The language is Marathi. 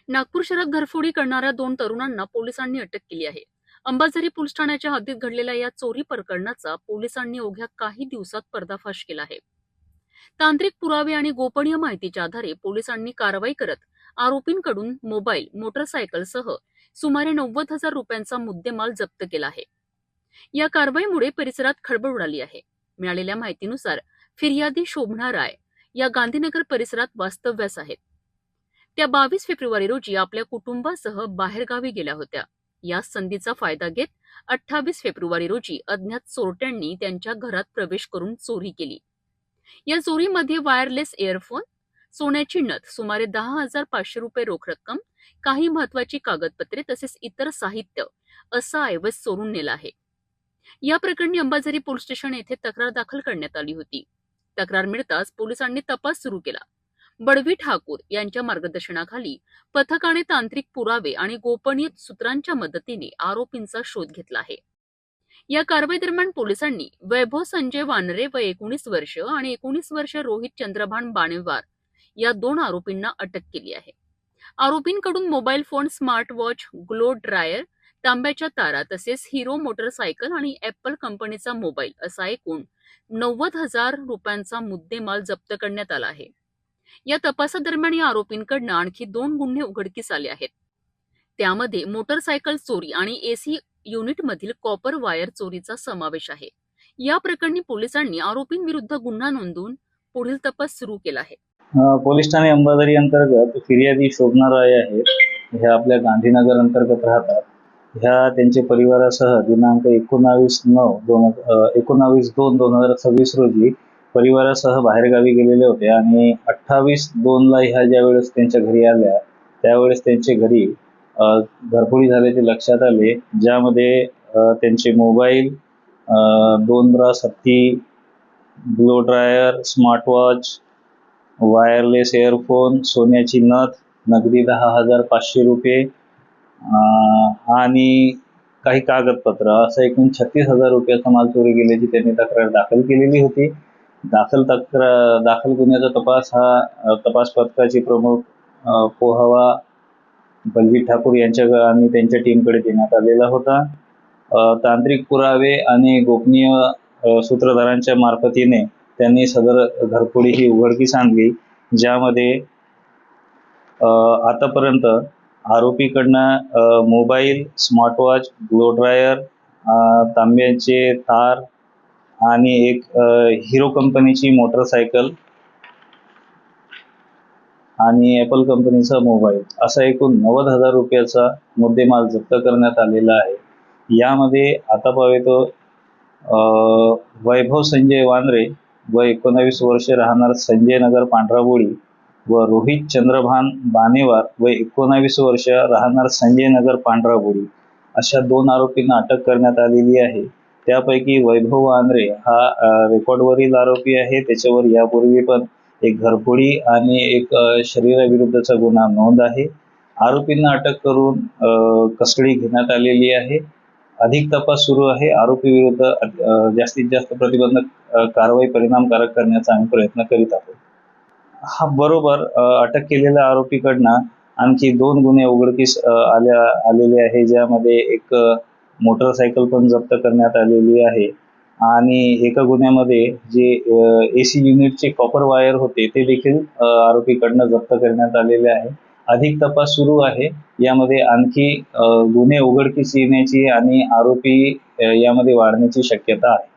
नागपूर शहरात घरफोडी करणाऱ्या 2 तरुणांना पोलिसांनी अटक केली आहे. अंबाझरी पोलीस ठाण्याच्या हद्दीत घडलेल्या या चोरी प्रकरणाचा पोलिसांनी अवघ्या काही दिवसात पर्दाफाश केला आहे. तांत्रिक पुरावे आणि गोपनीय माहितीच्या आधारे पोलिसांनी कारवाई करत आरोपींकडून मोबाईल, मोटरसायकलसह सुमारे 90,000 रुपयांचा मुद्देमाल जप्त केला आहे. या कारवाईमुळे परिसरात खळबळ उडाली आहे. मिळालेल्या माहितीनुसार फिर्यादी शोभना राय या गांधीनगर परिसरात वास्तव्यास आहेत. त्या 22 फेब्रुवारी रोजी आपल्या कुटुंबासह बाहेरगावी गेल्या होत्या. या संधीचा फायदा घेत 28 फेब्रुवारी रोजी अज्ञात चोरट्यांनी त्यांच्या घरात प्रवेश करून चोरी केली. या चोरीमध्ये वायरलेस इयरफोन, सोन्याची नथ, सुमारे 10,500 रुपये रोख रक्कम, काही महत्वाची कागदपत्रे तसेच इतर साहित्य असा ऐवज चोरून नेला आहे. या प्रकरणी अंबाझरी पोलीस स्टेशन येथे तक्रार दाखल करण्यात आली होती. तक्रार मिळताच पोलिसांनी तपास सुरू केला. बडवी ठाकूर यांच्या मार्गदर्शनाखाली पथकाने तांत्रिक पुरावे आणि गोपनीय सूत्रांच्या मदतीने आरोपींचा शोध घेतला आहे. या कारवाई दरम्यान पोलिसांनी वैभव संजय वानरे व 19 वर्ष आणि 19 वर्ष रोहित चंद्रभान बाणेवार या 2 आरोपींना अटक केली आहे. आरोपींकडून मोबाईल फोन, स्मार्ट वॉच, ग्लो ड्रायर, तांब्याच्या तारा तसेच हिरो मोटरसायकल आणि ऍपल कंपनीचा मोबाईल असा एकूण 90,000 रुपयांचा मुद्देमाल जप्त करण्यात आला आहे. या तपासादरम्यान या आरोपींकडून आणखी 2 गुन्हे उघडकीस आले आहेत. त्यामध्ये मोटरसायकल चोरी आणि एसी युनिटमधील कॉपर वायर चोरीचा समावेश आहे. या प्रकरणी पोलिसांनी आरोपींविरुद्ध गुन्हा नोंदवून पुढील तपास सुरू केला आहे. पोलीस ठाणे अंबाझरी अंतर्गत फिर्यादी शोभना राय आहेत. ह्या आपल्या गांधीनगर अंतर्गत राहतात. ह्या त्यांच्या परिवारासह दिनांक 19/2/2026 रोजी परिवारासह बाहेरगावी गेलेले होते आणि 28/2 ह्या ज्यावेळेस त्यांच्या घरी आल्या त्यावेळेस त्यांच्या घरी घरफोडी झाल्याचे लक्षात आले, ज्यामध्ये त्यांचे मोबाईल, 2 ब्रास हत्ती, blow dryer, smart watch, wireless earphone, सोन्याची नथ, नगदी 10,500 रुपये आणि काही कागदपत्र असं एकूण 36,000 रुपयाचा माल चोरी गेल्याची त्यांनी तक्रार दाखल केलेली होती. दाखल गुन्ह्याचा तपास हा तपास पथकाचे प्रमुख पोहावा बलजीत ठाकूर यांच्या आणि त्यांच्या टीमकडे देण्यात आलेला होता. तांत्रिक पुरावे आणि गोपनीय सूत्रधारांच्या मार्फतीने त्यांनी सदर घरफोडी ही उघडकीस आणली, ज्यामध्ये आतापर्यंत आरोपीकडनं मोबाईल, स्मार्टवॉच, ग्लो ड्रायर, तांब्याचे तार आणि एक हिरो कंपनीची मोटरसायकल आणि ऍपल कंपनीचा मोबाईल असा एकूण 90,000 रुपयाचा मुद्देमाल जप्त करण्यात आलेला आहे. यामध्ये आता पावे तो वैभव संजय वानरे व 19 वर्ष राहणार संजय नगर पांढराबोळी व रोहित चंद्रभान बाणेवार व 19 वर्ष राहणार संजय नगर पांढराबोळी अशा 2 आरोपींना अटक करण्यात आलेली आहे. त्यापैकी वैभव वानरे हा रेकॉर्डवरील आरोपी आहे. त्याच्यावर यापूर्वी पण एक घरफोडी आणि एक शरीराविरुद्धचा गुन्हा नोंद आहे. आरोपींना अटक करून कस्टडी घेण्यात आलेली आहे. अधिक तपास सुरू आहे. आरोपी विरुद्ध जास्तीत जास्त प्रतिबंधक कारवाई परिणामकारक करण्याचा आम्ही प्रयत्न करीत आहोत. हा बरोबर अटक केलेल्या आरोपीकडनं आणखी 2 गुन्हे उघडकीस आलेले आहे, ज्यामध्ये एक मोटरसायकल पण जप्त करण्यात आलेली आहे आणि एका गुन्ह्यामध्ये जे एसी युनिटचे कॉपर वायर होते ते देखील आरोपीकडनं जप्त करण्यात आलेले आहे. अधिक तपास सुरू आहे. यामध्ये आणखी गुन्हे उघडकीस येण्याची आणि आरोपी यामध्ये वाढण्याची शक्यता आहे.